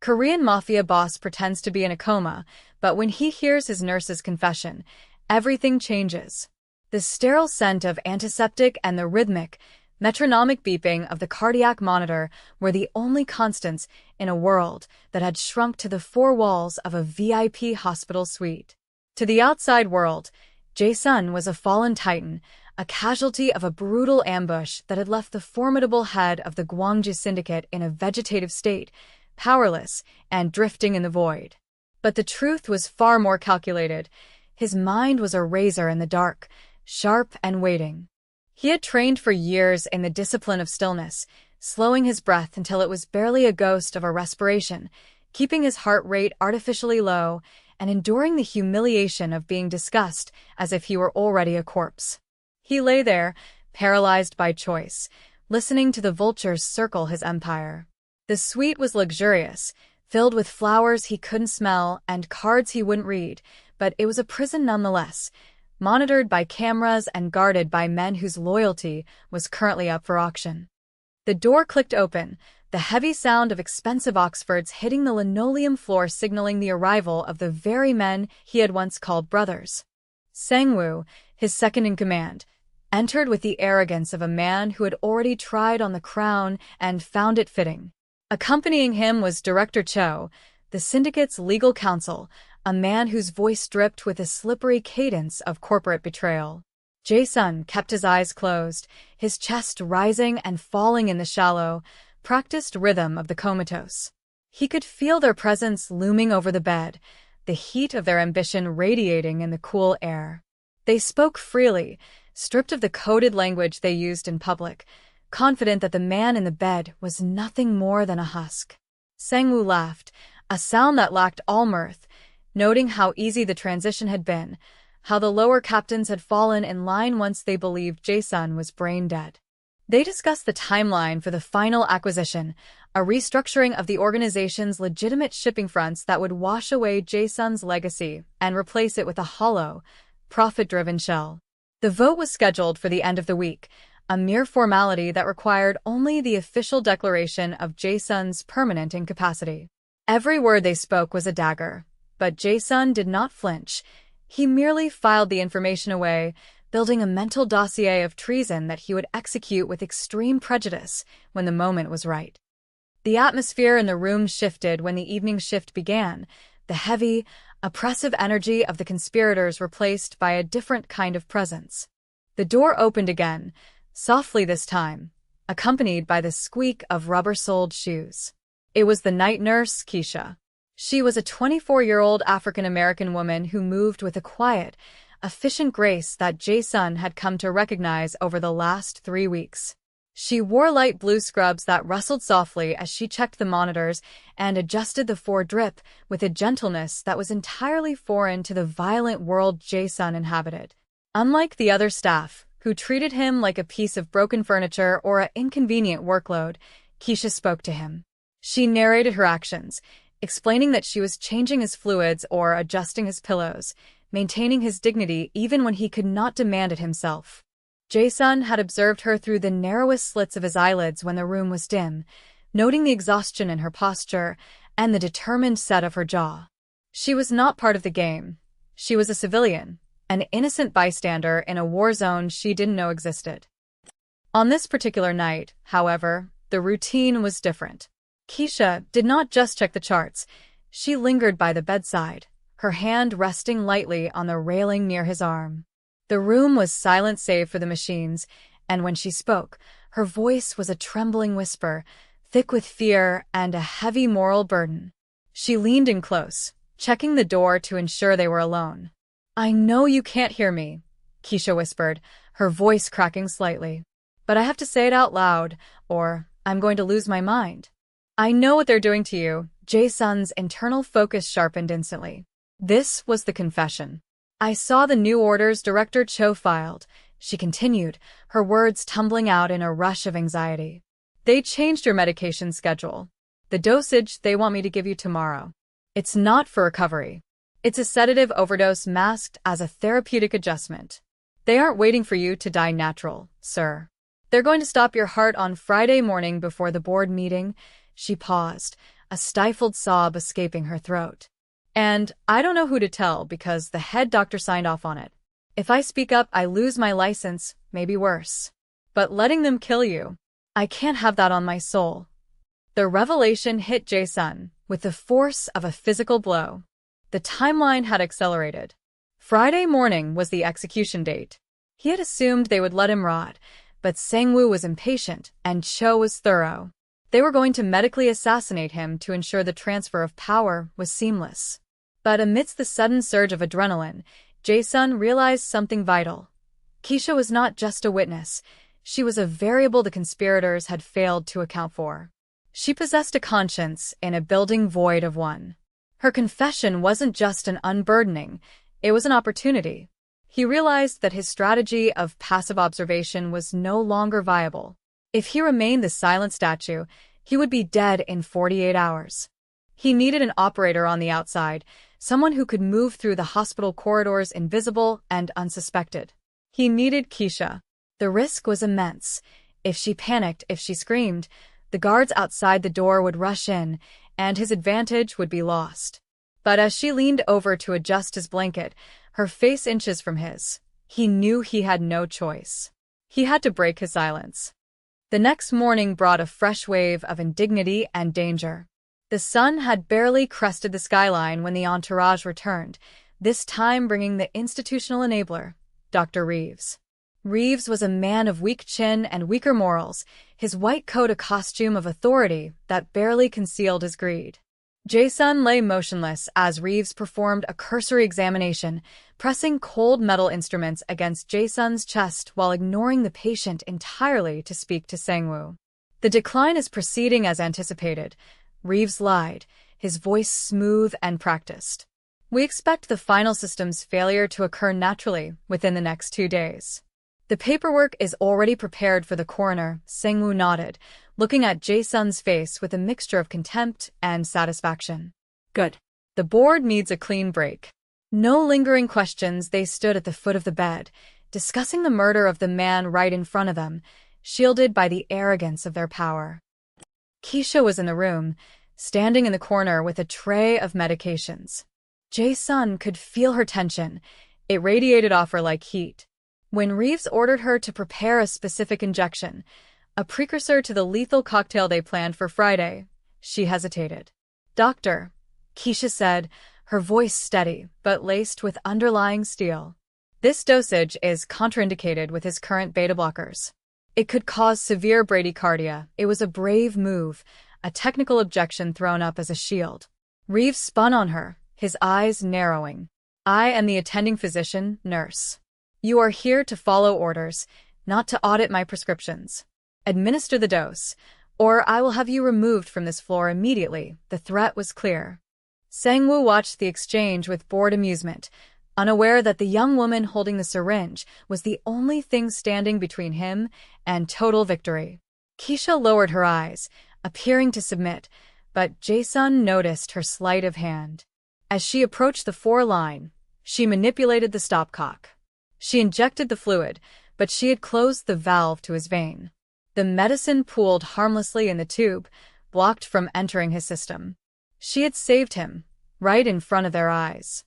Korean mafia boss pretends to be in a coma, but when he hears his nurse's confession, everything changes. The sterile scent of antiseptic and the rhythmic, metronomic beeping of the cardiac monitor were the only constants in a world that had shrunk to the four walls of a VIP hospital suite. To the outside world, Jae-sun was a fallen titan, a casualty of a brutal ambush that had left the formidable head of the Gwangju Syndicate in a vegetative state, powerless and drifting in the void. But the truth was far more calculated. His mind was a razor in the dark, sharp and waiting. He had trained for years in the discipline of stillness, slowing his breath until it was barely a ghost of a respiration, keeping his heart rate artificially low, and enduring the humiliation of being discussed as if he were already a corpse. He lay there, paralyzed by choice, listening to the vultures circle his empire. The suite was luxurious, filled with flowers he couldn't smell and cards he wouldn't read, but it was a prison nonetheless, monitored by cameras and guarded by men whose loyalty was currently up for auction. The door clicked open, the heavy sound of expensive Oxfords hitting the linoleum floor signaling the arrival of the very men he had once called brothers. Sang-woo, his second-in-command, entered with the arrogance of a man who had already tried on the crown and found it fitting. Accompanying him was Director Cho, the syndicate's legal counsel, a man whose voice dripped with a slippery cadence of corporate betrayal. Jae-sun kept his eyes closed, his chest rising and falling in the shallow, practiced rhythm of the comatose. He could feel their presence looming over the bed, the heat of their ambition radiating in the cool air. They spoke freely, stripped of the coded language they used in public, confident that the man in the bed was nothing more than a husk. Sang-woo laughed, a sound that lacked all mirth, noting how easy the transition had been, how the lower captains had fallen in line once they believed Jae-sun was brain dead. They discussed the timeline for the final acquisition, a restructuring of the organization's legitimate shipping fronts that would wash away Jae-sun's legacy and replace it with a hollow, profit-driven shell. The vote was scheduled for the end of the week, a mere formality that required only the official declaration of Jae-sun's permanent incapacity. Every word they spoke was a dagger, but Jae-sun did not flinch. He merely filed the information away, building a mental dossier of treason that he would execute with extreme prejudice when the moment was right. The atmosphere in the room shifted when the evening shift began, the heavy, oppressive energy of the conspirators replaced by a different kind of presence. The door opened again, softly this time, accompanied by the squeak of rubber-soled shoes. It was the night nurse, Keisha. She was a 24-year-old African-American woman who moved with a quiet, efficient grace that Jae-sun had come to recognize over the last 3 weeks. She wore light blue scrubs that rustled softly as she checked the monitors and adjusted the drip with a gentleness that was entirely foreign to the violent world Jae-sun inhabited. Unlike the other staff, who treated him like a piece of broken furniture or an inconvenient workload, Keisha spoke to him. She narrated her actions, explaining that she was changing his fluids or adjusting his pillows, maintaining his dignity even when he could not demand it himself. Jae-sun had observed her through the narrowest slits of his eyelids when the room was dim, noting the exhaustion in her posture and the determined set of her jaw. She was not part of the game. She was a civilian, an innocent bystander in a war zone she didn't know existed. On this particular night, however, the routine was different. Keisha did not just check the charts. She lingered by the bedside, her hand resting lightly on the railing near his arm. The room was silent save for the machines, and when she spoke, her voice was a trembling whisper, thick with fear and a heavy moral burden. She leaned in close, checking the door to ensure they were alone. "I know you can't hear me," Keisha whispered, her voice cracking slightly. "But I have to say it out loud, or I'm going to lose my mind. I know what they're doing to you." Jae-sun's internal focus sharpened instantly. This was the confession. "I saw the new orders Director Cho filed," she continued, her words tumbling out in a rush of anxiety. "They changed your medication schedule. The dosage they want me to give you tomorrow. It's not for recovery. It's a sedative overdose masked as a therapeutic adjustment. They aren't waiting for you to die natural, sir. They're going to stop your heart on Friday morning before the board meeting." She paused, a stifled sob escaping her throat. And I don't know who to tell because the head doctor signed off on it. If I speak up, I lose my license, maybe worse. But letting them kill you, I can't have that on my soul. The revelation hit Jae-sun with the force of a physical blow. The timeline had accelerated. Friday morning was the execution date. He had assumed they would let him rot, but Sang-woo was impatient and Cho was thorough. They were going to medically assassinate him to ensure the transfer of power was seamless. But amidst the sudden surge of adrenaline, Jae-sun realized something vital. Keisha was not just a witness. She was a variable the conspirators had failed to account for. She possessed a conscience in a building void of one. Her confession wasn't just an unburdening, it was an opportunity. He realized that his strategy of passive observation was no longer viable. If he remained the silent statue, he would be dead in 48 hours. He needed an operator on the outside, someone who could move through the hospital corridors invisible and unsuspected. He needed Keisha. The risk was immense. If she panicked, if she screamed, the guards outside the door would rush in, and his advantage would be lost. But as she leaned over to adjust his blanket, her face inches from his, he knew he had no choice. He had to break his silence. The next morning brought a fresh wave of indignity and danger. The sun had barely crested the skyline when the entourage returned, this time bringing the institutional enabler, Dr. Reeves. Reeves was a man of weak chin and weaker morals, his white coat a costume of authority that barely concealed his greed. Jae-sun lay motionless as Reeves performed a cursory examination, pressing cold metal instruments against Jae-sun's chest while ignoring the patient entirely to speak to Sang-woo. The decline is proceeding as anticipated, Reeves lied, his voice smooth and practiced. We expect the final system's failure to occur naturally within the next 2 days. The paperwork is already prepared for the coroner, Sang-woo nodded, looking at Jae-sun's face with a mixture of contempt and satisfaction. Good. The board needs a clean break. No lingering questions. They stood at the foot of the bed, discussing the murder of the man right in front of them, shielded by the arrogance of their power. Keisha was in the room, standing in the corner with a tray of medications. Jae-sun could feel her tension. It radiated off her like heat. When Reeves ordered her to prepare a specific injection, a precursor to the lethal cocktail they planned for Friday, she hesitated. "Doctor," Keisha said, her voice steady but laced with underlying steel. "This dosage is contraindicated with his current beta blockers. It could cause severe bradycardia." It was a brave move, a technical objection thrown up as a shield. Reeves spun on her, his eyes narrowing. "I am the attending physician, nurse. You are here to follow orders, not to audit my prescriptions. Administer the dose, or I will have you removed from this floor immediately." The threat was clear. Sang-woo watched the exchange with bored amusement, unaware that the young woman holding the syringe was the only thing standing between him and total victory. Keisha lowered her eyes, appearing to submit, but Jae-sun noticed her sleight of hand. As she approached the 4-line, she manipulated the stopcock. She injected the fluid, but she had closed the valve to his vein. The medicine pooled harmlessly in the tube, blocked from entering his system. She had saved him, right in front of their eyes.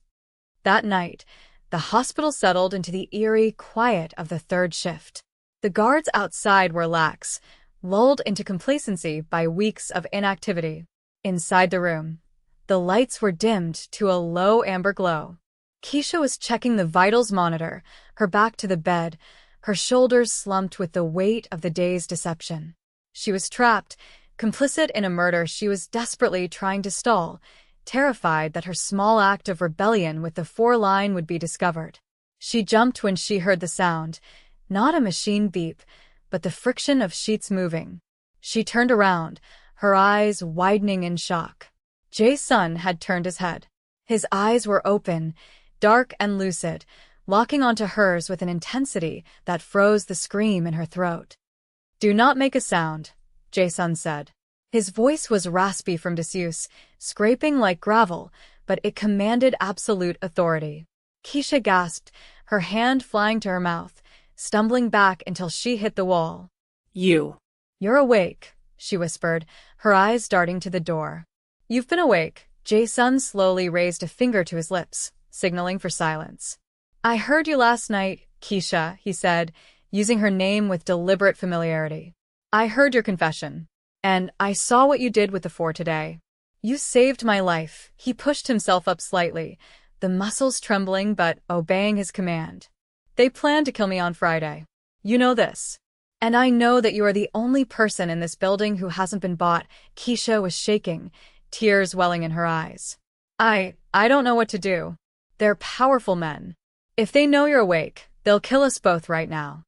That night, the hospital settled into the eerie quiet of the third shift. The guards outside were lax, lulled into complacency by weeks of inactivity. Inside the room, the lights were dimmed to a low amber glow. Keisha was checking the vitals monitor, her back to the bed, her shoulders slumped with the weight of the day's deception. She was trapped, complicit in a murder she was desperately trying to stall, terrified that her small act of rebellion with the 4-line would be discovered. She jumped when she heard the sound, not a machine beep, but the friction of sheets moving. She turned around, her eyes widening in shock. Jae-sun had turned his head. His eyes were open, dark and lucid, locking onto hers with an intensity that froze the scream in her throat. "Do not make a sound," Jae-sun said. His voice was raspy from disuse, scraping like gravel, but it commanded absolute authority. Keisha gasped, her hand flying to her mouth, stumbling back until she hit the wall. "You're awake," she whispered, her eyes darting to the door. You've been awake. Jae-sun slowly raised a finger to his lips, signaling for silence. I heard you last night, Keisha, he said, using her name with deliberate familiarity. I heard your confession. And I saw what you did with the 4 today. You saved my life. He pushed himself up slightly, the muscles trembling but obeying his command. They plan to kill me on Friday. You know this. And I know that you are the only person in this building who hasn't been bought. Keisha was shaking, tears welling in her eyes. I don't know what to do. They're powerful men. If they know you're awake, they'll kill us both right now.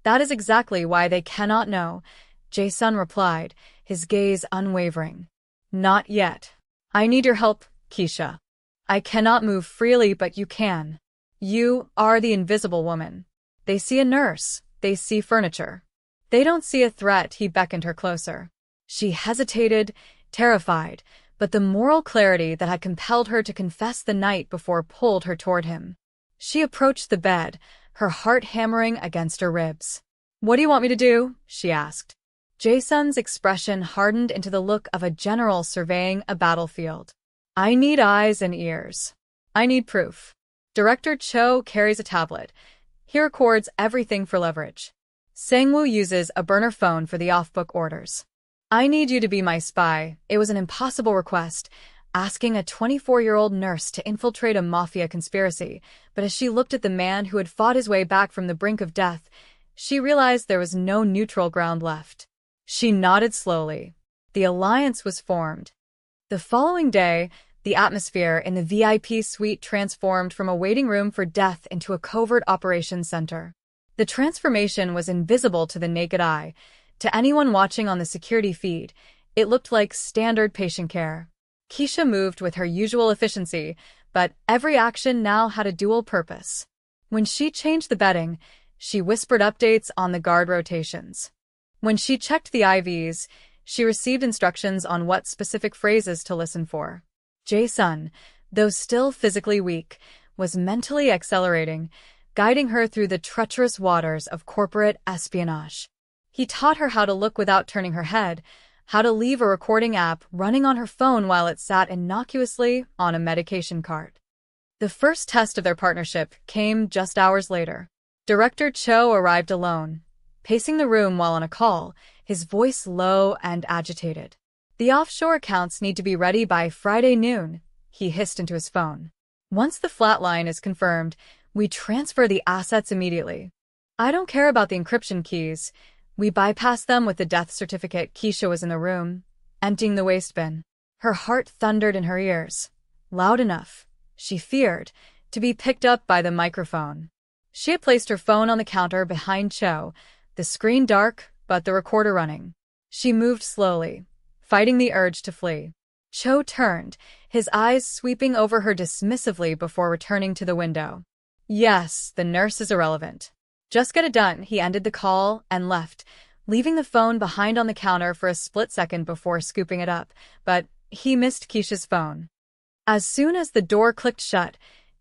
That is exactly why they cannot know, Jae-sun replied, his gaze unwavering. Not yet. I need your help, Keisha. I cannot move freely, but you can. You are the invisible woman. They see a nurse. They see furniture. They don't see a threat. He beckoned her closer. She hesitated, terrified, but the moral clarity that had compelled her to confess the night before pulled her toward him. She approached the bed, her heart hammering against her ribs. What do you want me to do? She asked. Jae-sun's expression hardened into the look of a general surveying a battlefield. I need eyes and ears. I need proof. Director Cho carries a tablet. He records everything for leverage. Sang-woo uses a burner phone for the off-book orders. I need you to be my spy. It was an impossible request, asking a 24-year-old nurse to infiltrate a mafia conspiracy, but as she looked at the man who had fought his way back from the brink of death, she realized there was no neutral ground left. She nodded slowly. The alliance was formed. The following day, the atmosphere in the VIP suite transformed from a waiting room for death into a covert operations center. The transformation was invisible to the naked eye. To anyone watching on the security feed, it looked like standard patient care. Keisha moved with her usual efficiency, but every action now had a dual purpose. When she changed the bedding, she whispered updates on the guard rotations. When she checked the IVs, she received instructions on what specific phrases to listen for. Jae-sun, though still physically weak, was mentally accelerating, guiding her through the treacherous waters of corporate espionage. He taught her how to look without turning her head, how to leave a recording app running on her phone while it sat innocuously on a medication cart. The first test of their partnership came just hours later. Director Cho arrived alone, pacing the room while on a call, his voice low and agitated. The offshore accounts need to be ready by Friday noon, he hissed into his phone. Once the flatline is confirmed, we transfer the assets immediately. I don't care about the encryption keys. We bypass them with the death certificate. Keisha was in the room, emptying the waste bin. Her heart thundered in her ears. Loud enough, she feared, to be picked up by the microphone. She had placed her phone on the counter behind Cho, the screen dark, but the recorder running. She moved slowly, fighting the urge to flee. Cho turned, his eyes sweeping over her dismissively before returning to the window. Yes, the nurse is irrelevant. Just get it done. He ended the call and left, leaving the phone behind on the counter for a split second before scooping it up, but he missed Keisha's phone. As soon as the door clicked shut,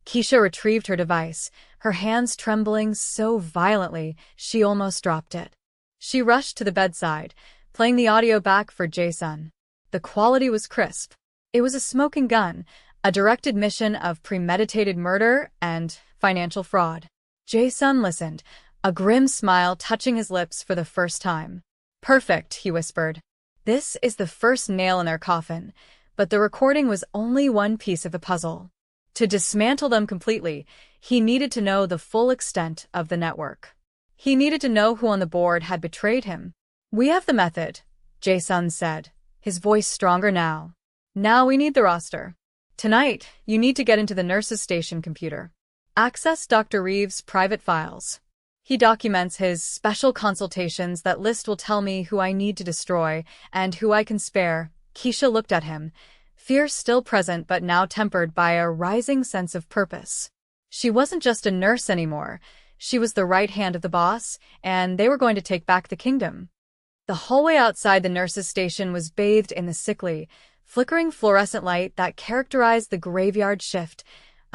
Keisha retrieved her device, her hands trembling so violently she almost dropped it. She rushed to the bedside, playing the audio back for Jae-sun. The quality was crisp. It was a smoking gun, a direct admission of premeditated murder and financial fraud. Jae-sun listened, a grim smile touching his lips for the first time. Perfect, he whispered. This is the first nail in their coffin, but the recording was only one piece of the puzzle. To dismantle them completely, he needed to know the full extent of the network. He needed to know who on the board had betrayed him. We have the method, Jae-sun said, his voice stronger now. Now we need the roster. Tonight, you need to get into the nurse's station computer. Access Dr. Reeves' private files. He documents his special consultations. That list will tell me who I need to destroy and who I can spare. Keisha looked at him, fear still present but now tempered by a rising sense of purpose. She wasn't just a nurse anymore. She was the right hand of the boss, and they were going to take back the kingdom. The hallway outside the nurse's station was bathed in the sickly, flickering fluorescent light that characterized the graveyard shift,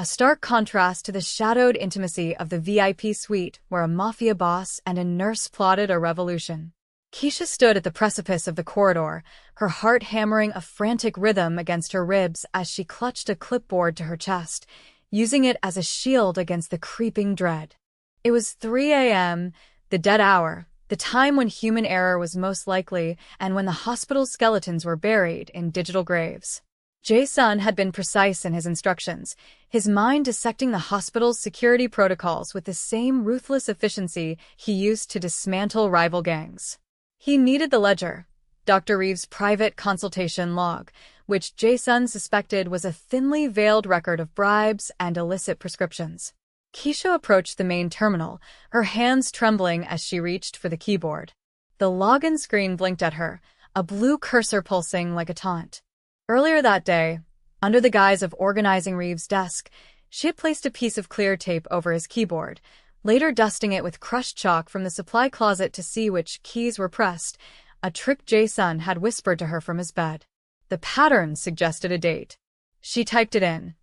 a stark contrast to the shadowed intimacy of the VIP suite where a mafia boss and a nurse plotted a revolution. Keisha stood at the precipice of the corridor, her heart hammering a frantic rhythm against her ribs as she clutched a clipboard to her chest, using it as a shield against the creeping dread. It was 3 a.m., the dead hour, the time when human error was most likely and when the hospital's skeletons were buried in digital graves. Jae-sun had been precise in his instructions, his mind dissecting the hospital's security protocols with the same ruthless efficiency he used to dismantle rival gangs. He needed the ledger, Dr. Reeves' private consultation log, which Jae-sun suspected was a thinly veiled record of bribes and illicit prescriptions. Keisha approached the main terminal, her hands trembling as she reached for the keyboard. The login screen blinked at her, a blue cursor pulsing like a taunt. Earlier that day, under the guise of organizing Reeves' desk, she had placed a piece of clear tape over his keyboard, later dusting it with crushed chalk from the supply closet to see which keys were pressed, a trick Jae-sun had whispered to her from his bed. The pattern suggested a date. She typed it in.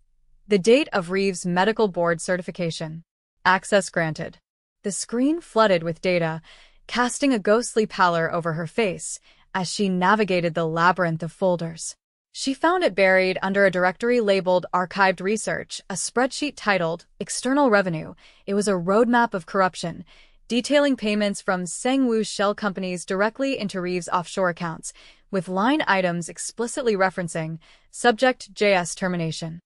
The date of Reeves' medical board certification. Access granted. The screen flooded with data, casting a ghostly pallor over her face as she navigated the labyrinth of folders. She found it buried under a directory labeled Archived Research, a spreadsheet titled External Revenue. It was a roadmap of corruption, detailing payments from Sangwoo shell companies directly into Reeves' offshore accounts, with line items explicitly referencing subject JS termination.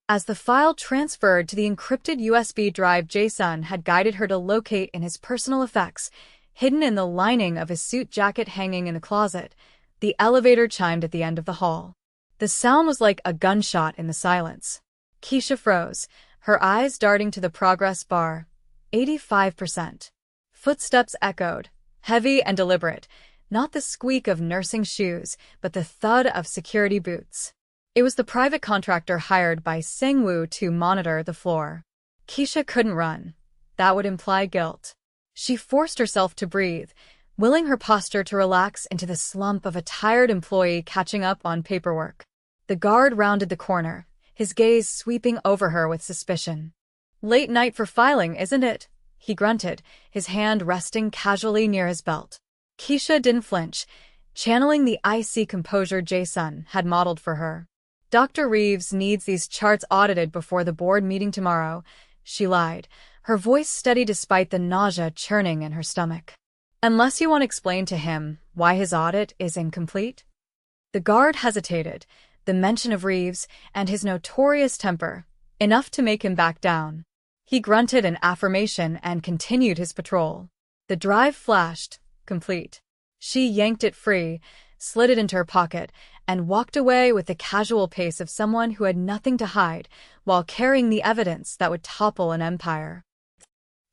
As the file transferred to the encrypted USB drive Jae-sun had guided her to locate in his personal effects, hidden in the lining of his suit jacket hanging in a closet, the elevator chimed at the end of the hall. The sound was like a gunshot in the silence. Keisha froze, her eyes darting to the progress bar. 85%. Footsteps echoed, heavy and deliberate, not the squeak of nursing shoes, but the thud of security boots. It was the private contractor hired by Sangwoo to monitor the floor. Keisha couldn't run. That would imply guilt. She forced herself to breathe, willing her posture to relax into the slump of a tired employee catching up on paperwork. The guard rounded the corner, his gaze sweeping over her with suspicion. "Late night for filing, isn't it?" he grunted, his hand resting casually near his belt. Keisha didn't flinch, channeling the icy composure Jae-sun had modeled for her. "Dr. Reeves needs these charts audited before the board meeting tomorrow," she lied, her voice steady despite the nausea churning in her stomach. "Unless you want to explain to him why his audit is incomplete?" The guard hesitated, the mention of Reeves and his notorious temper, enough to make him back down. He grunted an affirmation and continued his patrol. The drive flashed, complete. She yanked it free, slid it into her pocket, and walked away with the casual pace of someone who had nothing to hide while carrying the evidence that would topple an empire.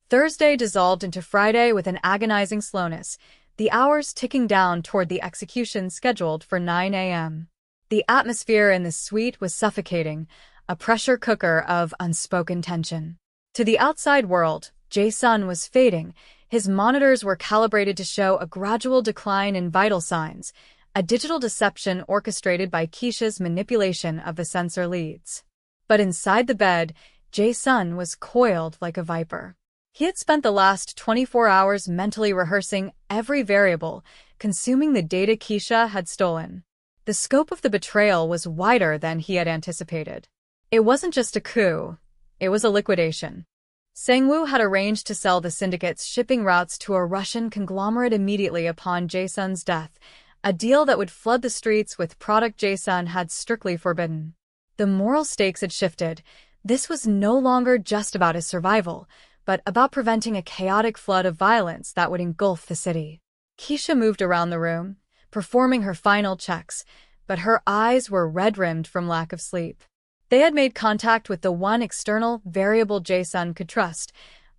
Thursday dissolved into Friday with an agonizing slowness, the hours ticking down toward the execution scheduled for 9 a.m. The atmosphere in the suite was suffocating, a pressure cooker of unspoken tension. To the outside world, Jae-sun was fading. His monitors were calibrated to show a gradual decline in vital signs, a digital deception orchestrated by Keisha's manipulation of the sensor leads. But inside the bed, Jae-sun was coiled like a viper. He had spent the last 24 hours mentally rehearsing every variable, consuming the data Keisha had stolen. The scope of the betrayal was wider than he had anticipated. It wasn't just a coup, it was a liquidation. Sangwoo had arranged to sell the syndicate's shipping routes to a Russian conglomerate immediately upon Jae-sun's death, a deal that would flood the streets with product Jae-sun had strictly forbidden. The moral stakes had shifted. This was no longer just about his survival, but about preventing a chaotic flood of violence that would engulf the city. Keisha moved around the room, performing her final checks, but her eyes were red-rimmed from lack of sleep. They had made contact with the one external variable Jae-sun could trust,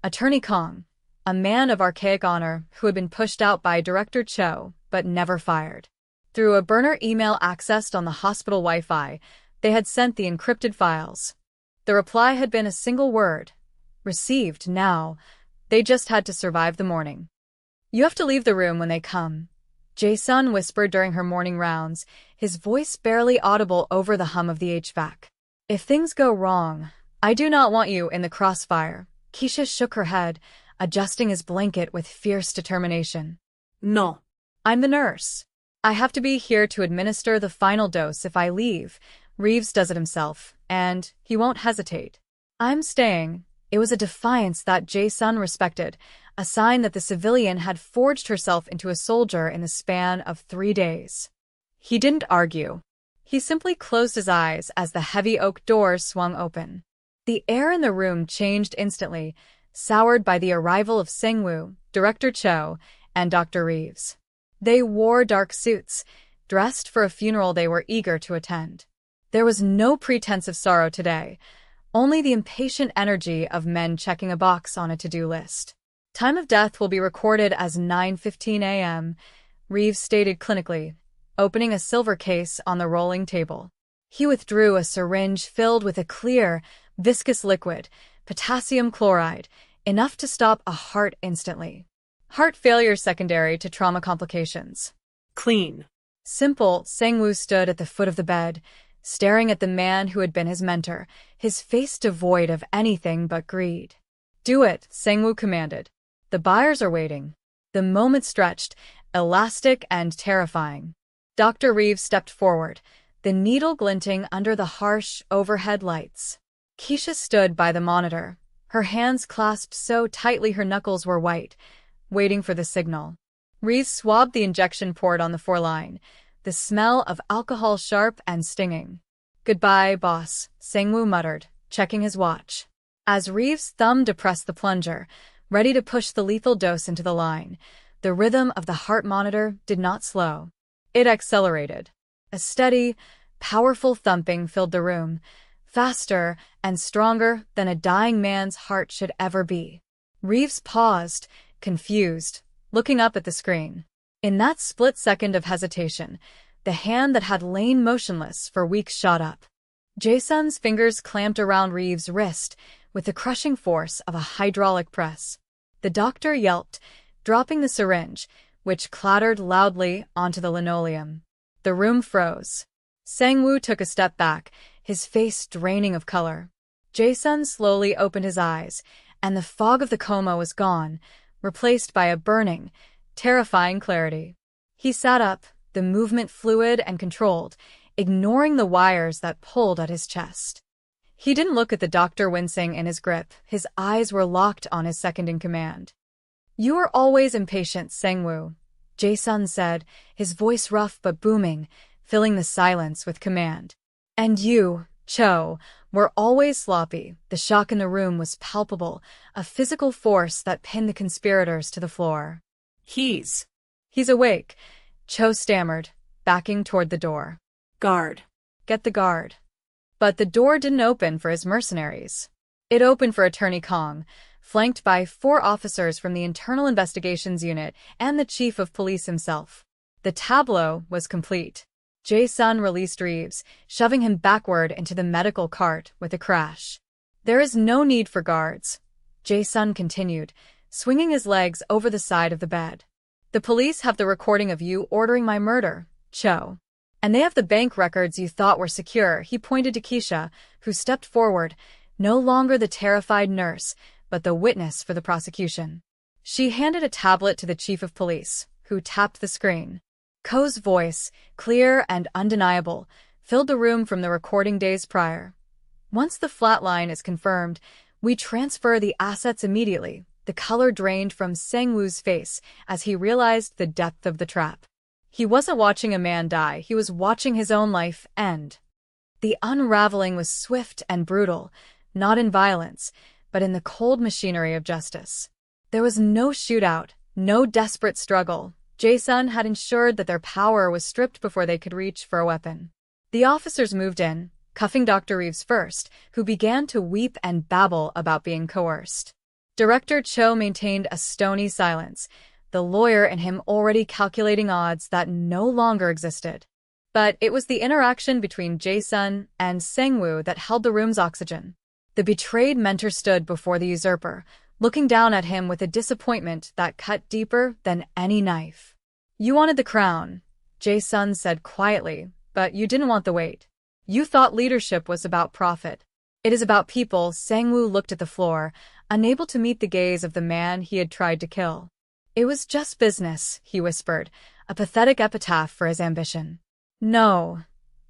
Attorney Kong, a man of archaic honor who had been pushed out by Director Cho but never fired. Through a burner email accessed on the hospital Wi-Fi, they had sent the encrypted files. The reply had been a single word. Received now. They just had to survive the morning. "You have to leave the room when they come," Jae-sun whispered during her morning rounds, his voice barely audible over the hum of the HVAC. "If things go wrong, I do not want you in the crossfire." Keisha shook her head, adjusting his blanket with fierce determination. No. I'm the nurse. I have to be here to administer the final dose if I leave. Reeves does it himself, and he won't hesitate. I'm staying. It was a defiance that Jae-sun respected, a sign that the civilian had forged herself into a soldier in the span of 3 days. He didn't argue. He simply closed his eyes as the heavy oak doors swung open. The air in the room changed instantly, soured by the arrival of Sang-woo, Director Cho, and Dr. Reeves. They wore dark suits, dressed for a funeral they were eager to attend. There was no pretense of sorrow today, only the impatient energy of men checking a box on a to-do list. Time of death will be recorded as 9:15 a.m., Reeves stated clinically, opening a silver case on the rolling table. He withdrew a syringe filled with a clear, viscous liquid, potassium chloride, enough to stop a heart instantly. Heart failure secondary to trauma complications. Clean. Simple, Sang-woo stood at the foot of the bed, staring at the man who had been his mentor, his face devoid of anything but greed. Do it, Sang-woo commanded. The buyers are waiting. The moment stretched, elastic and terrifying. Dr. Reeves stepped forward, the needle glinting under the harsh overhead lights. Keisha stood by the monitor, her hands clasped so tightly her knuckles were white, waiting for the signal. Reeves swabbed the injection port on the foreline, the smell of alcohol sharp and stinging. Goodbye, boss, Sang-woo muttered, checking his watch. As Reeves' thumb depressed the plunger, ready to push the lethal dose into the line, the rhythm of the heart monitor did not slow. It accelerated. A steady, powerful thumping filled the room, faster and stronger than a dying man's heart should ever be. Reeves paused, confused, looking up at the screen. In that split second of hesitation, the hand that had lain motionless for weeks shot up. Jae-sun's fingers clamped around Reeves' wrist with the crushing force of a hydraulic press. The doctor yelped, dropping the syringe, which clattered loudly onto the linoleum. The room froze. Sang-woo took a step back, his face draining of color. Jae-sun slowly opened his eyes, and the fog of the coma was gone, replaced by a burning, terrifying clarity. He sat up, the movement fluid and controlled, ignoring the wires that pulled at his chest. He didn't look at the doctor wincing in his grip. His eyes were locked on his second-in-command. You are always impatient, Sang-woo, Jae-sun said, his voice rough but booming, filling the silence with command. And you, Cho, were always sloppy. The shock in the room was palpable, a physical force that pinned the conspirators to the floor. He's awake, Cho stammered, backing toward the door. Guard. Get the guard. But the door didn't open for his mercenaries. It opened for Attorney Kong, flanked by 4 officers from the Internal Investigations Unit and the Chief of Police himself. The tableau was complete. Jae-sun released Reeves, shoving him backward into the medical cart with a crash. There is no need for guards, Jae-sun continued, swinging his legs over the side of the bed. The police have the recording of you ordering my murder, Cho. And they have the bank records you thought were secure. He pointed to Keisha, who stepped forward, no longer the terrified nurse, but the witness for the prosecution. She handed a tablet to the chief of police, who tapped the screen. Ko's voice, clear and undeniable, filled the room from the recording days prior. Once the flatline is confirmed, we transfer the assets immediately. The color drained from Sang-woo's face as he realized the depth of the trap. He wasn't watching a man die, he was watching his own life end. The unraveling was swift and brutal, not in violence, but in the cold machinery of justice. There was no shootout, no desperate struggle. Jae-sun had ensured that their power was stripped before they could reach for a weapon. The officers moved in, cuffing Dr. Reeves first, who began to weep and babble about being coerced. Director Cho maintained a stony silence, the lawyer in him already calculating odds that no longer existed. But it was the interaction between Jae-sun and Sang-woo that held the room's oxygen. The betrayed mentor stood before the usurper, looking down at him with a disappointment that cut deeper than any knife. You wanted the crown, Jae-sun said quietly, but you didn't want the weight. You thought leadership was about profit. It is about people. Sang-woo looked at the floor, unable to meet the gaze of the man he had tried to kill. It was just business, he whispered, a pathetic epitaph for his ambition. No,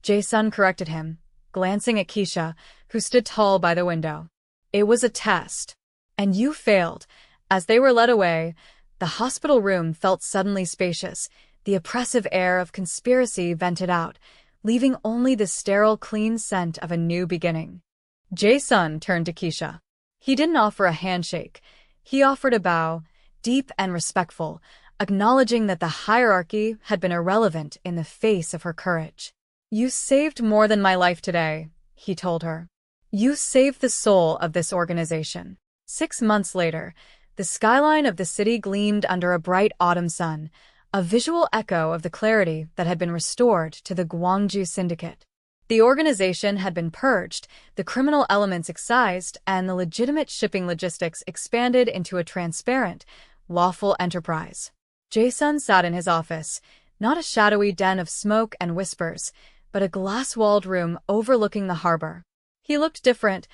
Jae-sun corrected him, glancing at Keisha, who stood tall by the window. It was a test. And you failed. As they were led away, the hospital room felt suddenly spacious, the oppressive air of conspiracy vented out, leaving only the sterile, clean scent of a new beginning. Jae-sun turned to Keisha. He didn't offer a handshake. He offered a bow, deep and respectful, acknowledging that the hierarchy had been irrelevant in the face of her courage. You saved more than my life today, he told her. You saved the soul of this organization. 6 months later, the skyline of the city gleamed under a bright autumn sun, a visual echo of the clarity that had been restored to the Gwangju Syndicate. The organization had been purged, the criminal elements excised, and the legitimate shipping logistics expanded into a transparent, lawful enterprise. Jae-sun sat in his office, not a shadowy den of smoke and whispers, but a glass-walled room overlooking the harbor. He looked different,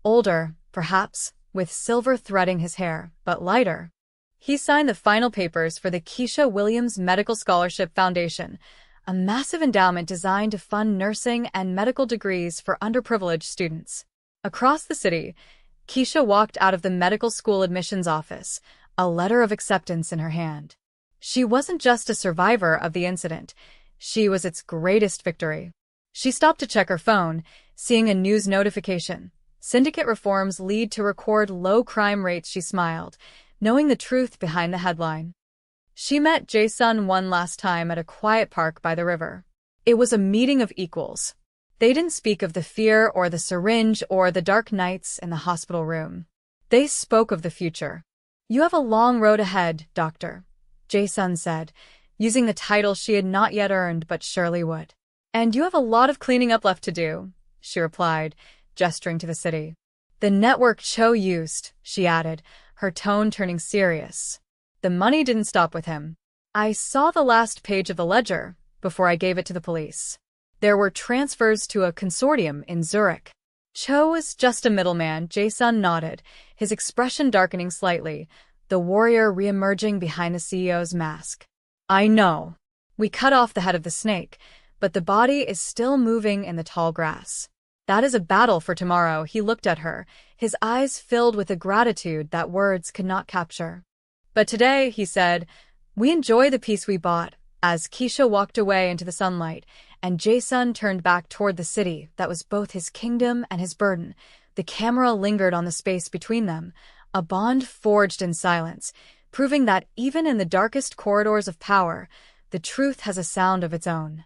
older, perhaps, with silver threading his hair, but lighter. He signed the final papers for the Keisha Williams Medical Scholarship Foundation, a massive endowment designed to fund nursing and medical degrees for underprivileged students. Across the city, Keisha walked out of the medical school admissions office, a letter of acceptance in her hand. She wasn't just a survivor of the incident, she was its greatest victory. She stopped to check her phone, seeing a news notification. Syndicate reforms lead to record low crime rates. She smiled, knowing the truth behind the headline. She met Jae-sun one last time at a quiet park by the river. It was a meeting of equals. They didn't speak of the fear or the syringe or the dark nights in the hospital room. They spoke of the future. You have a long road ahead, Doctor, Jae-sun said, using the title she had not yet earned but surely would. And you have a lot of cleaning up left to do, she replied, gesturing to the city. The network Cho used, she added, her tone turning serious. The money didn't stop with him. I saw the last page of the ledger before I gave it to the police. There were transfers to a consortium in Zurich. Cho was just a middleman. Jae-sun nodded, his expression darkening slightly, the warrior re-emerging behind the CEO's mask. I know. We cut off the head of the snake, but the body is still moving in the tall grass. That is a battle for tomorrow. He looked at her, his eyes filled with a gratitude that words could not capture. But today, he said, we enjoy the peace we bought. As Keisha walked away into the sunlight, and Jae-sun turned back toward the city that was both his kingdom and his burden, the camera lingered on the space between them, a bond forged in silence, proving that even in the darkest corridors of power, the truth has a sound of its own.